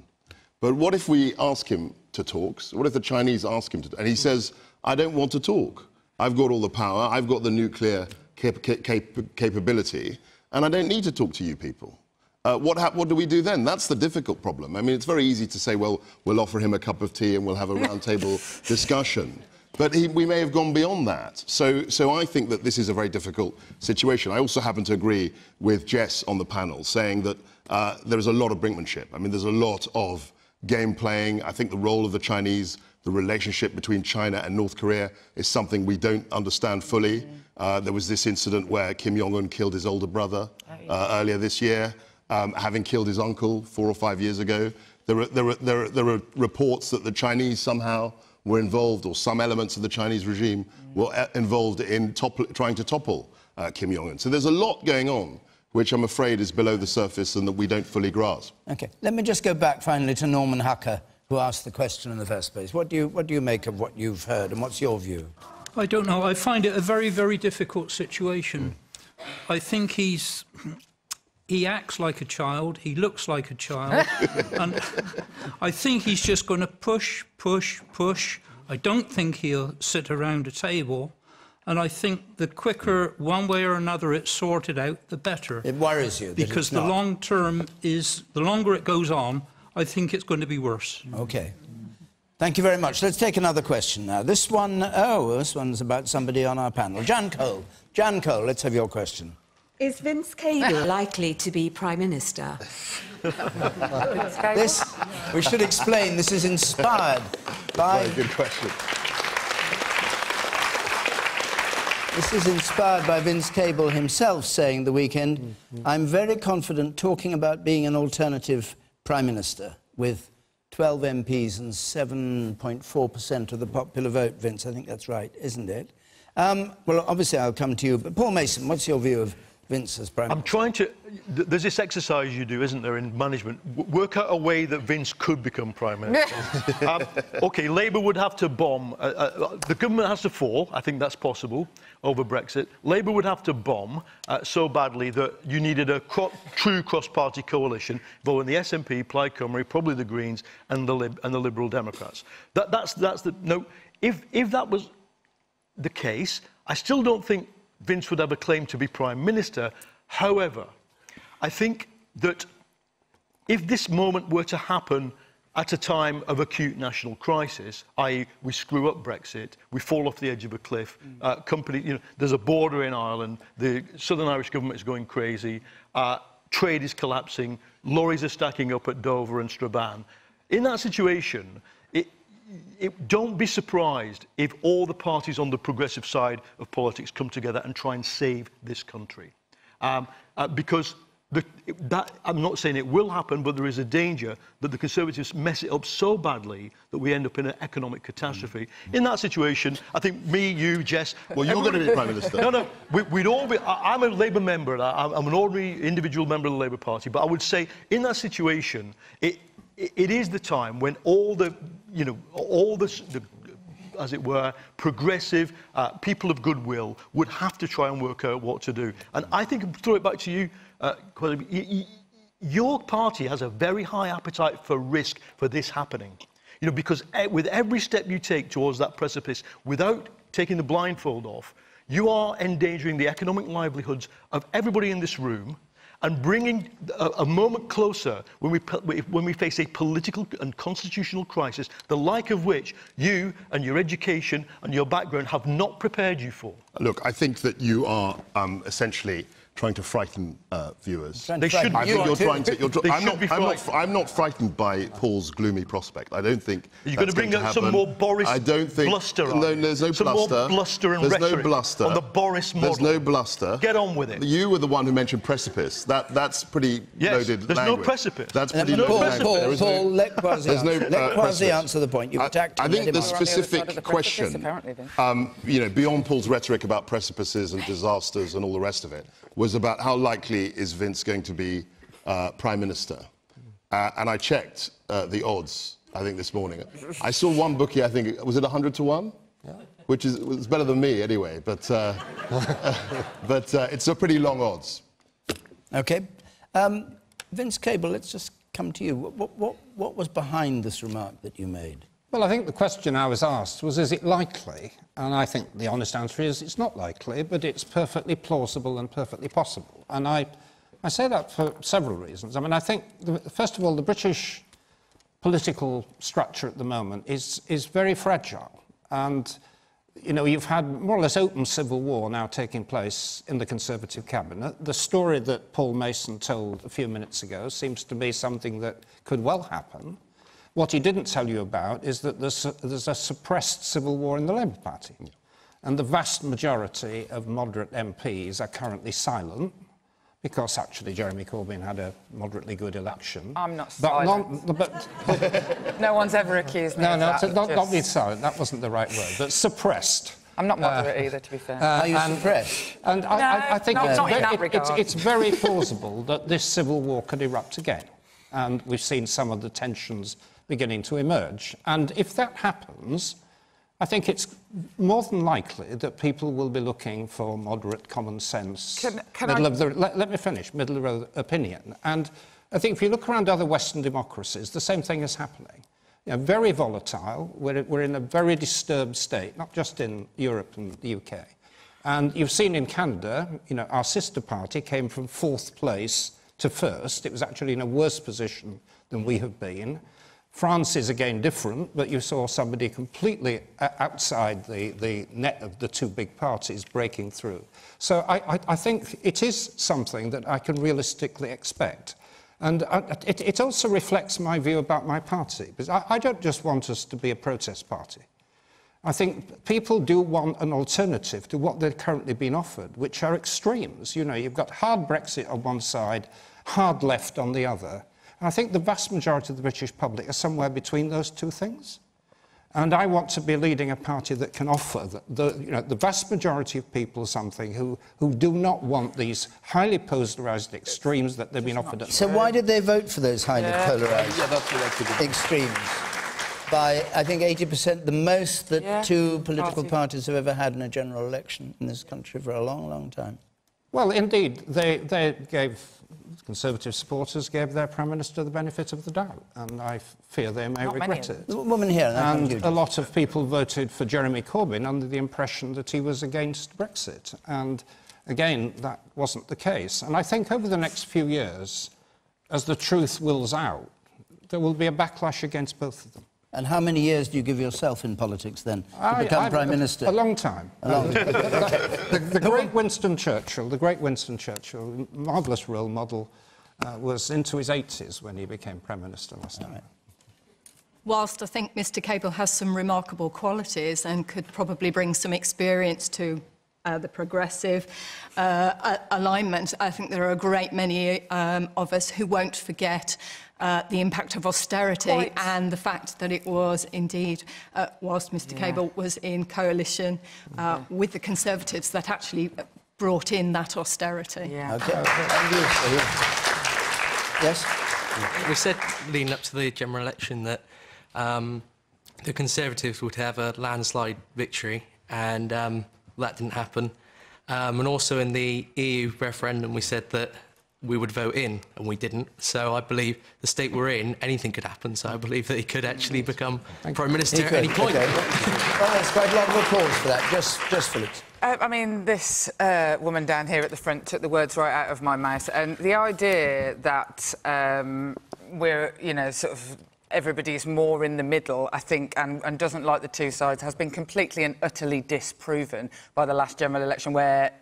But what if we ask him to talk? What if the Chinese ask him to... And he says, I don't want to talk. I've got all the power, I've got the nuclear capability, and I don't need to talk to you people. What do we do then? That's the difficult problem. I mean, it's very easy to say, well, we'll offer him a cup of tea and we'll have a round-table discussion. But we may have gone beyond that. So I think that this is a very difficult situation. I also happen to agree with Jess on the panel, saying that there is a lot of brinkmanship. I mean, there's a lot of game playing. I think the role of the Chinese, the relationship between China and North Korea is something we don't understand fully. There was this incident where Kim Jong-un killed his older brother earlier this year, having killed his uncle 4 or 5 years ago. There are reports that the Chinese somehow were involved, or some elements of the Chinese regime were involved in trying to topple Kim Jong-un. So there's a lot going on, which I'm afraid is below the surface and that we don't fully grasp. OK. Let me just go back finally to Norman Hucker, who asked the question in the first place. What do you make of what you've heard, and what's your view? I don't know. I find it a very, very difficult situation. I think he acts like a child, he looks like a child, and I think he's just going to push. I don't think he'll sit around a table, and I think the quicker, one way or another, it's sorted out, the better. It worries you that because it's not. The long term is, the longer it goes on, I think it's going to be worse. OK. Thank you very much. Let's take another question now. This one's about somebody on our panel. Jan Cole. Jan Cole, let's have your question. Is Vince Cable likely to be Prime Minister? We should explain, this is inspired by... Very good question. This is inspired by Vince Cable himself saying the weekend, I'm very confident talking about being an alternative Prime Minister with 12 MPs and 7.4% of the popular vote, Vince. I think that's right, isn't it? Well, obviously, I'll come to you, but Paul Mason, what's your view of Vince as Prime Minister? I'm trying to... There's this exercise you do, isn't there, in management? Work out a way that Vince could become Prime Minister. OK, Labour would have to bomb. The government has to fall. I think that's possible over Brexit. Labour would have to bomb so badly that you needed a true cross-party coalition involving the SNP, Plaid Cymru, probably the Greens, and the Liberal Democrats. That's the... No, if that was the case, I still don't think Vince would have a claim to be Prime Minister. However, I think that if this moment were to happen at a time of acute national crisis, i.e. we screw up Brexit, we fall off the edge of a cliff, there's a border in Ireland, the Southern Irish government is going crazy, trade is collapsing, lorries are stacking up at Dover and Strabane. In that situation, don't be surprised if all the parties on the progressive side of politics come together and try and save this country. Because I'm not saying it will happen, but there is a danger that the Conservatives mess it up so badly that we end up in an economic catastrophe. In that situation, I think me, you, Jess... Well, you're going to be Prime Minister. No, we'd all be... I'm a Labour member, I'm an ordinary individual member of the Labour Party, but I would say in that situation, it is the time when all the, as it were, progressive people of goodwill would have to try and work out what to do. And I think, I'll throw it back to you, your party has a very high appetite for risk for this happening. Because with every step you take towards that precipice, without taking the blindfold off, you are endangering the economic livelihoods of everybody in this room, and bringing a moment closer when we face a political and constitutional crisis, the like of which you and your education and your background have not prepared you for. Look, I think that you are essentially trying to frighten viewers. They shouldn't. I think you're trying to... I'm not frightened by Paul's gloomy prospect. I don't think you're going to bring up some more Boris bluster. No, there's no some bluster. More bluster and there's rhetoric no bluster on the Boris model. There's no bluster. Get on with it. You were the one who mentioned precipice. That's pretty loaded there's language. No precipice. That's pretty loaded language. Paul, let Kwasi answer the point. You've attacked him. I think the specific question, beyond Paul's rhetoric about precipices and disasters and all the rest of it, was about how likely is Vince going to be Prime Minister. And I checked the odds, I think, this morning. I saw one bookie, I think, was it 100 to 1? Yeah. Which was better than me, anyway. But it's a pretty long odds. OK. Vince Cable, let's just come to you. What was behind this remark that you made? Well, I think the question I was asked was, is it likely? And I think the honest answer is it's not likely, but it's perfectly plausible and perfectly possible. And I say that for several reasons. I mean, I think, first of all, the British political structure at the moment is very fragile. And, you've had more or less open civil war now taking place in the Conservative cabinet. The story that Paul Mason told a few minutes ago seems to be something that could well happen. What he didn't tell you about is that there's a suppressed civil war in the Labour Party. Yeah. And the vast majority of moderate MPs are currently silent, because actually Jeremy Corbyn had a moderately good election. I'm not silent. No one's ever accused me of that. Not be silent, that wasn't the right word, but suppressed. I'm not moderate either, to be fair. Are you suppressed? And I think it's very plausible that this civil war could erupt again. And we've seen some of the tensions beginning to emerge. And if that happens, I think it's more than likely that people will be looking for moderate common sense, let me finish, middle of the opinion. And I think if you look around other Western democracies, the same thing is happening. Very volatile, we're in a very disturbed state, not just in Europe and the UK. And you've seen in Canada, our sister party came from 4th place to 1st. It was actually in a worse position than we have been. France is again different, but you saw somebody completely outside the net of the two big parties breaking through. So I think it is something that I can realistically expect. And it also reflects my view about my party, because I don't just want us to be a protest party. I think people do want an alternative to what they're currently being offered, which are extremes. You know, you've got hard Brexit on one side, hard left on the other. And I think the vast majority of the British public are somewhere between those two things. And I want to be leading a party that can offer the vast majority of people something who do not want these highly polarised extremes that they've been offered. So why did they vote for those highly polarised extremes? By, I think, 80%, the most that two political parties have ever had in a general election in this country for a long, long time. Well, indeed, they gave, Conservative supporters gave their Prime Minister the benefit of the doubt, and I fear they may regret it. The woman here, and a lot of people voted for Jeremy Corbyn under the impression that he was against Brexit, and again, that wasn't the case. And I think over the next few years, as the truth wills out, there will be a backlash against both of them. And how many years do you give yourself in politics, then, to become Prime Minister? A long time. The great Winston Churchill, marvellous role model, was into his 80s when he became Prime Minister last time. Whilst I think Mr Cable has some remarkable qualities and could probably bring some experience to the progressive alignment, I think there are a great many of us who won't forget the impact of austerity and the fact that it was indeed, whilst Mr Cable was in coalition with the Conservatives, that actually brought in that austerity. Yes? We said leading up to the general election that the Conservatives would have a landslide victory, and that didn't happen. And also in the EU referendum, we said that we would vote in, and we didn't. So I believe the state we're in, anything could happen. So I believe that he could actually become Prime Minister at any point. Okay. Well, there's quite a lot of applause for that. Just Phillips. I mean, this woman down here at the front took the words right out of my mouth. And the idea that we're, you know, sort of everybody's more in the middle, I think, and doesn't like the two sides, has been completely and utterly disproven by the last general election, where,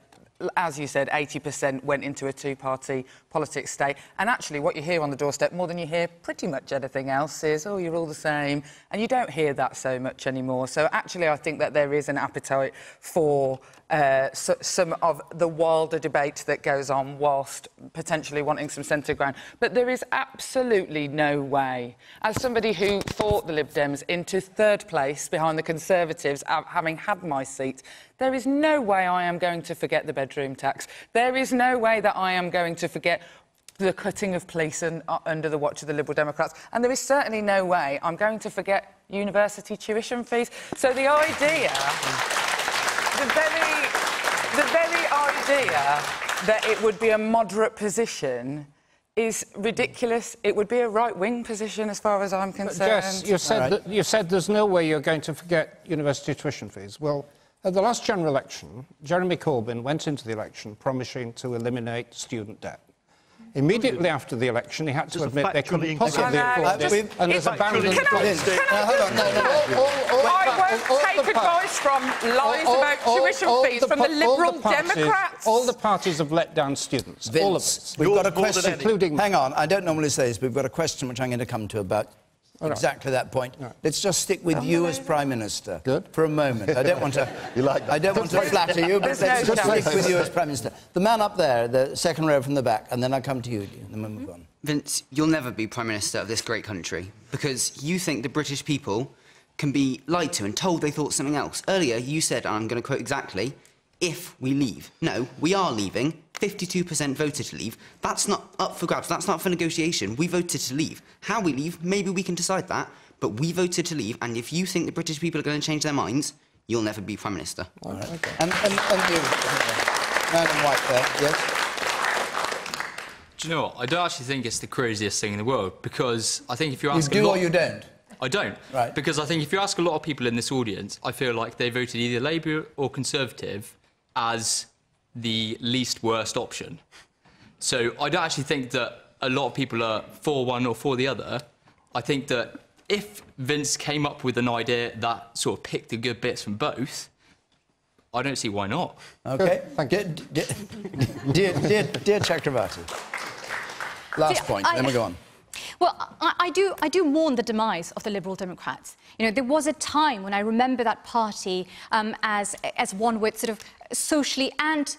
as you said, 80% went into a two-party politics state. And actually, what you hear on the doorstep, more than you hear pretty much anything else, is, oh, you're all the same. And you don't hear that so much anymore. So actually, I think that there is an appetite for some of the wilder debate that goes on, whilst potentially wanting some centre ground. But there is absolutely no way, as somebody who fought the Lib Dems into third place behind the Conservatives, having had my seat, there is no way I am going to forget the bedroom tax. There is no way that I am going to forget the cutting of police under the watch of the Liberal Democrats. And there is certainly no way I'm going to forget university tuition fees. So the idea, the very idea that it would be a moderate position is ridiculous. It would be a right-wing position as far as I'm concerned. Yes, you said there's no way you're going to forget university tuition fees. Well, at the last general election, Jeremy Corbyn went into the election promising to eliminate student debt. Immediately after the election, he had to admit they couldn't possibly afford it, and has abandoned it. I won't take advice from lies about tuition fees from the Liberal Democrats. All the parties have let down students. Vince, all of us. We've got a question, including... Hang on, I don't normally say this, but we've got a question which I'm going to come to about exactly that point. Let's just stick with you as Prime Minister for a moment. I don't want to... I don't want to flatter you, but let's just stick with you as Prime Minister. The man up there, the second row from the back, and then I'll come to you, and then we'll move on. Vince, you'll never be Prime Minister of this great country because you think the British people can be lied to and told they thought something else. Earlier, you said, and I'm going to quote exactly, if we leave. No, we are leaving. 52% voted to leave. That's not up for grabs. That's not for negotiation. We voted to leave. How we leave, maybe we can decide that, but we voted to leave, and if you think the British people are going to change their minds, you'll never be Prime Minister. All right. Okay. And you, man in white there, yes? Do you know what? I don't actually think it's the craziest thing in the world, because I think if you ask You do or you don't? I don't. Right. Because I think if you ask a lot of people in this audience, I feel like they voted either Labour or Conservative as the least worst option. So I don't actually think that a lot of people are for one or for the other. I think that if Vince came up with an idea that sort of picked the good bits from both, I don't see why not. OK. Thank you. Dear Chakravarti. last point, then we'll go on. Well, I do mourn the demise of the Liberal Democrats. You know, there was a time when I remember that party as one with sort of socially and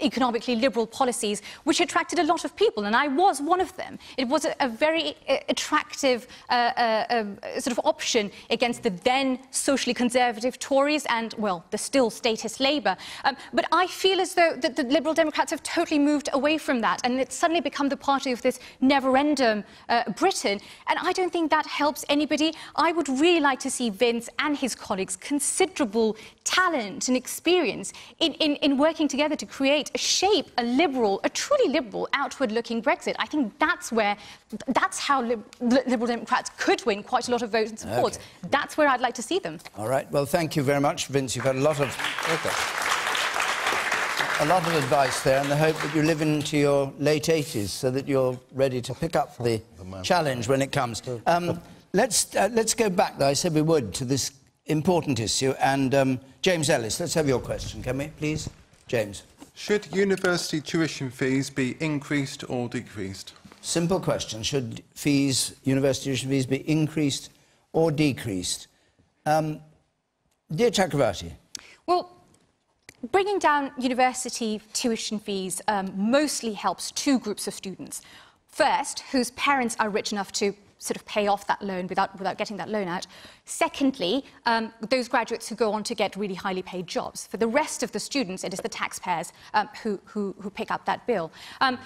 economically liberal policies, which attracted a lot of people, and I was one of them. It was a very attractive sort of option against the then socially conservative Tories and, well, the still statist Labour. But I feel as though the Liberal Democrats have totally moved away from that, and it's suddenly become the party of this never-ending Britain, and I don't think that helps anybody. I would really like to see Vince and his colleagues considerable talent and experience in working together to create, shape a truly liberal, outward-looking Brexit. I think that's how Liberal Democrats could win quite a lot of votes and support. Okay. That's where I'd like to see them. All right. Well, thank you very much, Vince. You've had a lot of advice there, and the hope that you live into your late 80s so that you're ready to pick up the challenge when it comes. Let's go back, though. I said we would, to this important issue. And James Ellis, let's have your question, can we, please? James. Should university tuition fees be increased or decreased? Simple question. Should university tuition fees be increased or decreased? Dear Chakravarti. Well, bringing down university tuition fees mostly helps two groups of students. First, whose parents are rich enough to sort of pay off that loan without getting that loan out. Secondly, those graduates who go on to get really highly paid jobs. For the rest of the students, it is the taxpayers who pick up that bill.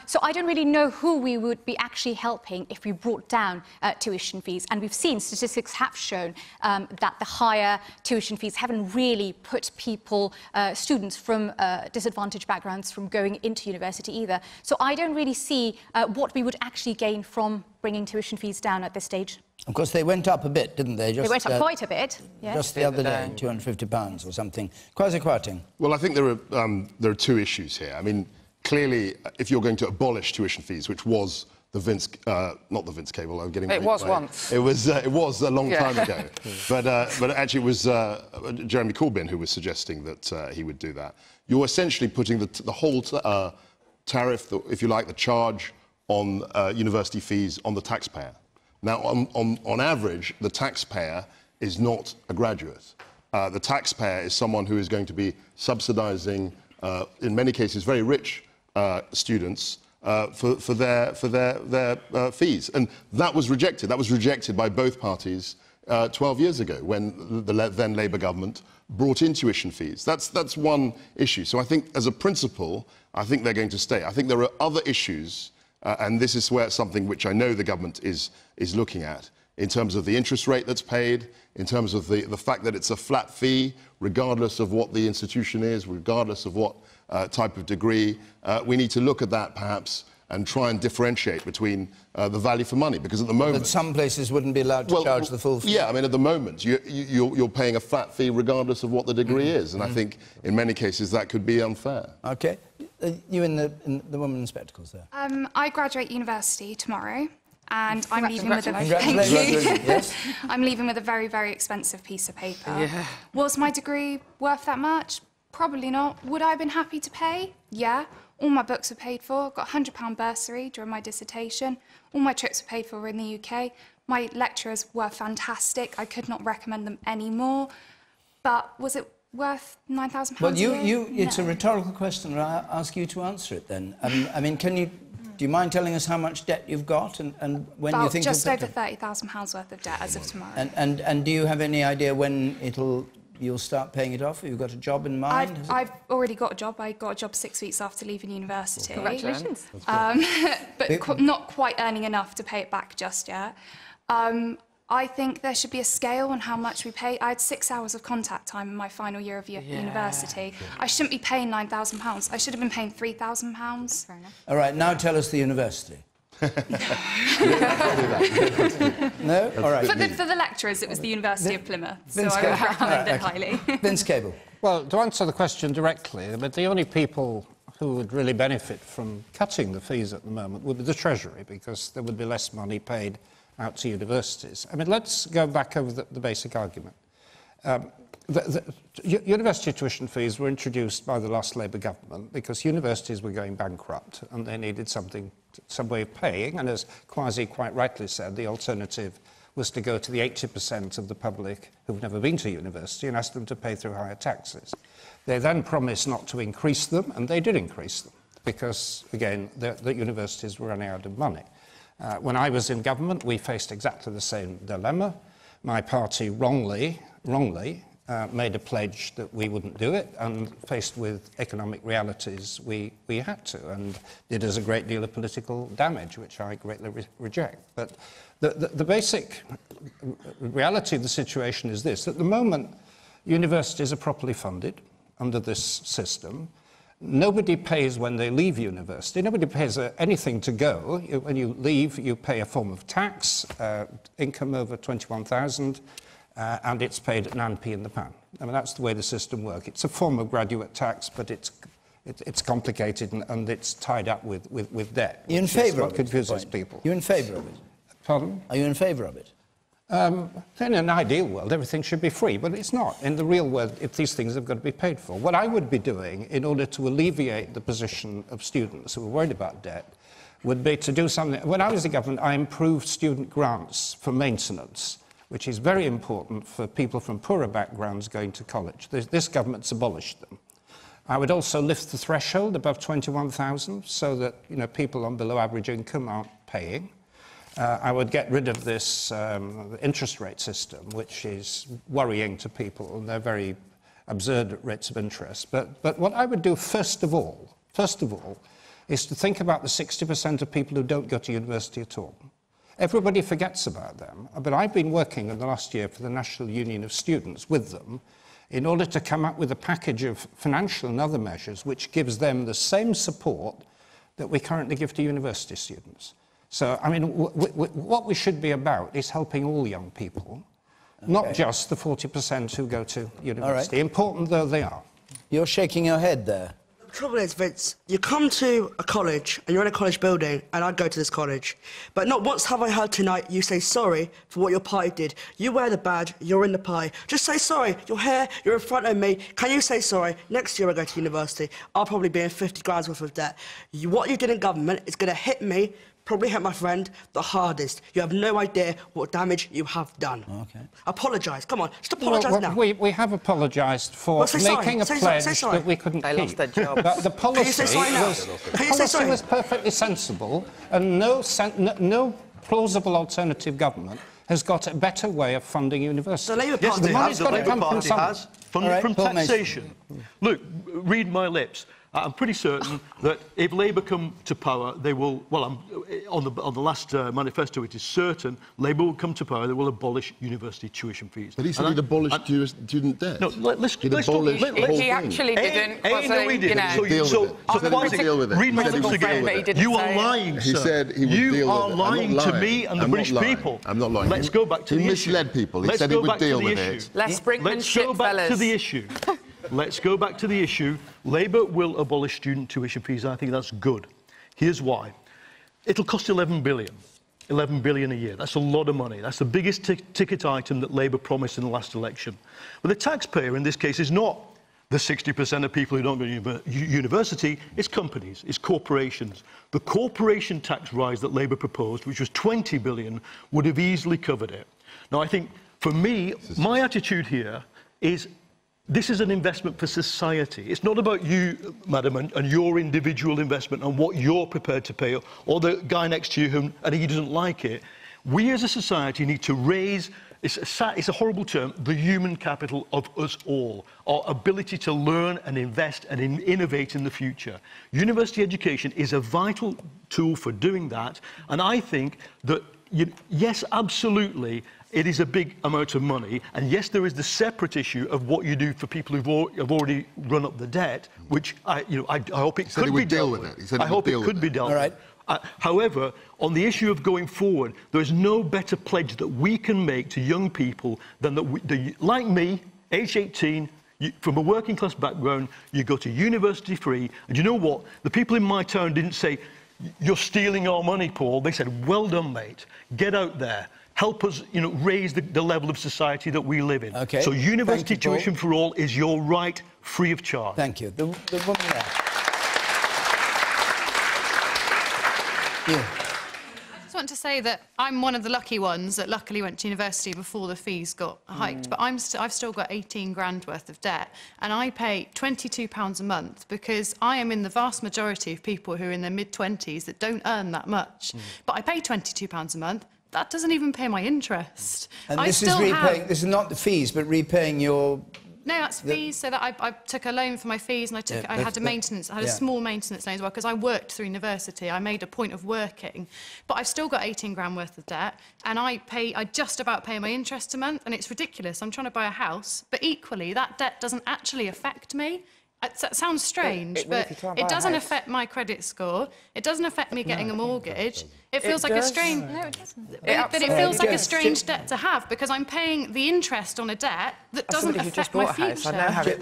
So I don't really know who we would be actually helping if we brought down tuition fees. And we've seen, statistics have shown that the higher tuition fees haven't really put people, students from disadvantaged backgrounds from going into university either. So I don't really see what we would actually gain from bringing tuition fees down at this stage. Of course, they went up a bit, didn't they? They went up quite a bit, yes. Just the other day, £250 or something. Quasi-Kwarting. Well, I think there are two issues here. I mean, clearly, if you're going to abolish tuition fees, which was the Vince... not the Vince Cable, I'm getting... It was once. It was a long time ago. But actually, it was Jeremy Corbyn who was suggesting that he would do that. You're essentially putting the whole tariff, if you like, the charge on university fees on the taxpayer. Now, on average, the taxpayer is not a graduate. The taxpayer is someone who is going to be subsidising, in many cases, very rich students for their fees. And that was rejected. That was rejected by both parties 12 years ago when the then Labour government brought in tuition fees. That's one issue. So I think, as a principle, I think they're going to stay. I think there are other issues. And this is where something which I know the government is looking at, in terms of the interest rate that's paid, in terms of the fact that it's a flat fee, regardless of what the institution is, regardless of what type of degree. We need to look at that, perhaps, and try and differentiate between the value for money, because at the moment... But some places wouldn't be allowed to charge the full fee. Yeah, I mean, at the moment, you're paying a flat fee regardless of what the degree is, and I think, in many cases, that could be unfair. OK. You in the woman in spectacles there. I graduate university tomorrow, and I'm leaving with a... Yes. I'm leaving with a very, very expensive piece of paper. Yeah. Was my degree worth that much? Probably not. Would I have been happy to pay? Yeah. All my books were paid for. Got a £100 bursary during my dissertation. All my trips were paid for in the UK. My lecturers were fantastic. I could not recommend them anymore. But was it worth £9,000 well, a year? it's a rhetorical question, and I'll ask you to answer it then. I mean, do you mind telling us how much debt you've got and when you think... Just over £30,000 worth of debt as of tomorrow. And do you have any idea when you'll start paying it off? Have you got a job in mind? I've already got a job. I got a job 6 weeks after leaving university. Congratulations. But not quite earning enough to pay it back just yet. I think there should be a scale on how much we pay. I had 6 hours of contact time in my final year of university. I shouldn't be paying £9,000. I should have been paying £3,000. Fair enough. All right, now tell us the university. No? All right. For the lecturers, it was the University of Plymouth, so I would recommend it highly. Vince Cable. Well, to answer the question directly, but the only people who would really benefit from cutting the fees at the moment would be the Treasury, because there would be less money paid out to universities. I mean, let's go back over the basic argument. University tuition fees were introduced by the last Labour government because universities were going bankrupt and they needed some way of paying, and as Kwasi quite rightly said, the alternative was to go to the 80% of the public who've never been to university and ask them to pay through higher taxes. They then promised not to increase them, and they did increase them because, again, the universities were running out of money. When I was in government, we faced exactly the same dilemma. My party wrongly made a pledge that we wouldn't do it, and faced with economic realities, we had to, and did us a great deal of political damage, which I greatly reject. But the basic reality of the situation is this: at the moment, universities are properly funded under this system. Nobody pays when they leave university. Nobody pays anything to go. When you leave, you pay a form of tax, income over 21,000, and it's paid at 9p in the pound. I mean, that's the way the system works. It's a form of graduate tax, but it's complicated and it's tied up with debt. Are you in favour of it? Confuses people. You're in favour of it? Pardon? Are you in favour of it? In an ideal world, everything should be free, but it's not. In the real world, if these things have got to be paid for. What I would be doing in order to alleviate the position of students who are worried about debt would be to do something. When I was in government, I improved student grants for maintenance, which is very important for people from poorer backgrounds going to college. This government's abolished them. I would also lift the threshold above 21,000 so that people on below average income aren't paying. I would get rid of this interest rate system, which is worrying to people, and they're very absurd rates of interest. But what I would do first of all, is to think about the 60% of people who don't go to university at all. Everybody forgets about them, but I've been working in the last year for the National Union of Students with them in order to come up with a package of financial and other measures which gives them the same support that we currently give to university students. So, I mean, what we should be about is helping all young people, not just the 40% who go to university, important though they are. You're shaking your head there. The trouble is, Vince, you come to a college and you're in a college building, and I'd go to this college, but not once have I heard tonight you say sorry for what your party did. You wear the badge, you're in the pie. Just say sorry. You're here, you're in front of me. Can you say sorry? Next year I go to university, I'll probably be in 50 grand's worth of debt. What you did in government is going to hit me, probably hit my friend, the hardest. You have no idea what damage you have done. Okay. Apologise. Come on, just apologise now. We have apologised for making a pledge that we couldn't keep. Lost their job. But the policy was perfectly sensible, and no plausible alternative government has got a better way of funding universities. The Labour Party the money's got to come from somewhere. Funded from taxation. Look, read my lips. I'm pretty certain that if Labour come to power, they will. Well, on the last manifesto, it is certain Labour will come to power. They will abolish university tuition fees. But he said he'd abolish student debt. No, let's abolish. He actually didn't. No, he didn't. So read my lips again. You are lying, sir. He said he would deal with it. You are lying to me and the British people. I'm not lying. Let's go back to the issue. He misled people. He said he would deal with it. Let's go back to the issue. Let's go back to the issue. Labour will abolish student tuition fees. I think that's good. Here's why. It'll cost 11 billion. 11 billion a year. That's a lot of money. That's the biggest ticket item that Labour promised in the last election. But the taxpayer in this case is not the 60% of people who don't go to university. It's companies, it's corporations. The corporation tax rise that Labour proposed, which was 20 billion, would have easily covered it. Now, I think, for me, my attitude here is this is an investment for society. It's not about you, madam, and your individual investment and what you're prepared to pay, or the guy next to you and he doesn't like it. We as a society need to raise, it's a horrible term, the human capital of us all, our ability to learn and invest and innovate in the future. University education is a vital tool for doing that, and I think that, yes, absolutely, it is a big amount of money, and yes, there is the separate issue of what you do for people who've already run up the debt, which I hope it could be dealt with. I hope it could be dealt with. However, on the issue of going forward, there is no better pledge that we can make to young people than that, like me, age 18, from a working class background, you go to university free, and you know what? The people in my town didn't say, "You're stealing our money, Paul." They said, "Well done, mate. Get out there. help us, you know, raise the level of society that we live in. Okay. So university Thank you, Paul. tuition for all is your right, free of charge. Thank you. The woman there. You. I just want to say that I'm one of the lucky ones that luckily went to university before the fees got hiked, but I've still got 18 grand worth of debt, and I pay £22 a month because I am in the vast majority of people who are in their mid-20s that don't earn that much. But I pay £22 a month. That doesn't even pay my interest. And this is repaying, this is not the fees, but repaying your... No, that's fees, so that I took a loan for my fees, and I had a maintenance, I had a small maintenance loan as well, because I worked through university. I made a point of working. But I've still got 18 grand worth of debt, and I just about pay my interest a month, and it's ridiculous. I'm trying to buy a house, but equally, that debt doesn't actually affect me. That sounds strange, but it doesn't affect my credit score. It doesn't affect me getting a mortgage. It feels like a strange... No, it doesn't. But it feels like a strange debt to have, because I'm paying the interest on a debt that doesn't affect my future.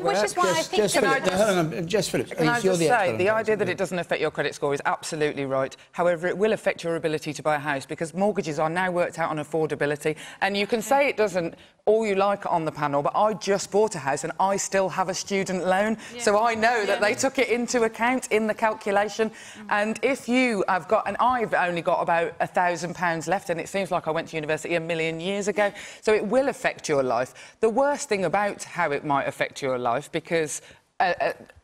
Which is why I think... Just Phillips. Can I just say, the idea that it doesn't affect your credit score is absolutely right. However, it will affect your ability to buy a house, because mortgages are now worked out on affordability. And you can say it doesn't all you like on the panel, but I just bought a house and I still have a student loan. So I know that they took it into account in the calculation. And if you have got... And I've only got about £1,000 left, and it seems like I went to university a million years ago. So it will affect your life. The worst thing about how it might affect your life, because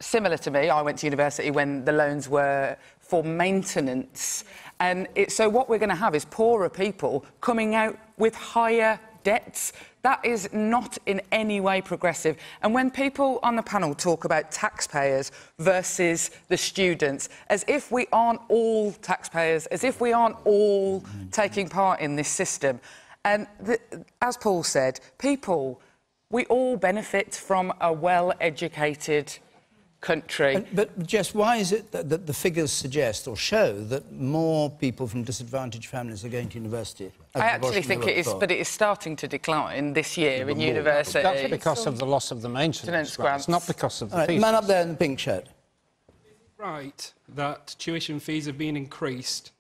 similar to me, I went to university when the loans were for maintenance. And so what we're going to have is poorer people coming out with higher debts. That is not in any way progressive. And when people on the panel talk about taxpayers versus the students, as if we aren't all taxpayers, as if we aren't all taking part in this system. And as Paul said, we all benefit from a well-educated country. But Jess, why is it that the figures suggest or show that more people from disadvantaged families are going to university? I actually think it is, but it is starting to decline this year in university. That's because of the loss of the maintenance grants, not because of the fees. Man up there in the pink shirt. Right, that tuition fees have been increased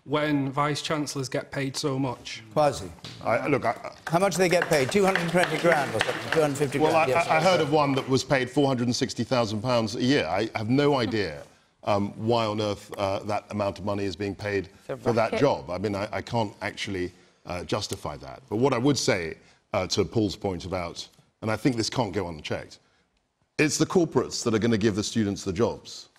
when vice-chancellors get paid so much. Quasi. How much do they get paid? 220 grand or something? 250 grand? Well, yes, I heard of one that was paid £460,000 a year. I have no idea why on earth that amount of money is being paid for that job. I mean, I can't actually justify that. But what I would say to Paul's point about, and I think this can't go unchecked, it's the corporates that are going to give the students the jobs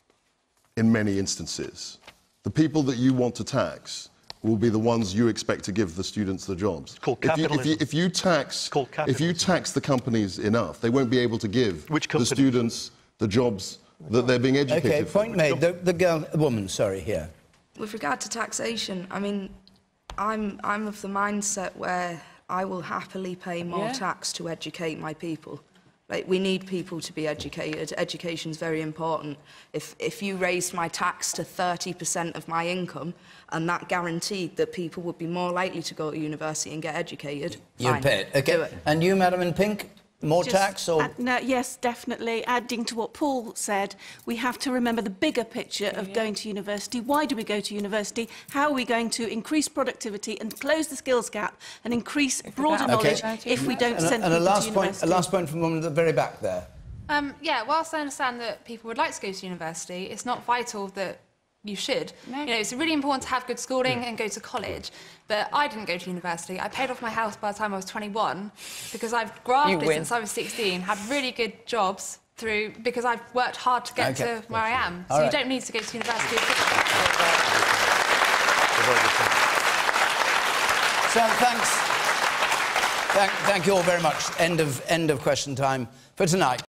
in many instances. The people that you want to tax will be the ones you expect to give the students the jobs. It's called capitalism. If you tax the companies enough, they won't be able to give the students the jobs that they're being educated for. Okay, point made. The woman, sorry, here. With regard to taxation, I mean, I'm of the mindset where I will happily pay more tax to educate my people. Like, we need people to be educated. Education's very important. If you raised my tax to 30% of my income, and that guaranteed that people would be more likely to go to university and get educated, You'd pay it. Okay. Do it. And you, madam in pink? More tax or...? No, yes, definitely. Adding to what Paul said, we have to remember the bigger picture of going to university. Why do we go to university? How are we going to increase productivity and close the skills gap and increase broader knowledge if we don't send people to university? A last point from the woman at the very back there. Yeah, whilst I understand that people would like to go to university, it's not vital that you should. No. You know, it's really important to have good schooling and go to college. But I didn't go to university. I paid off my house by the time I was 21 because I've grafted since I was 16, had really good jobs because I've worked hard to get to where I am. So you don't need to go to university. So thanks. Thank you all very much. End of question time for tonight.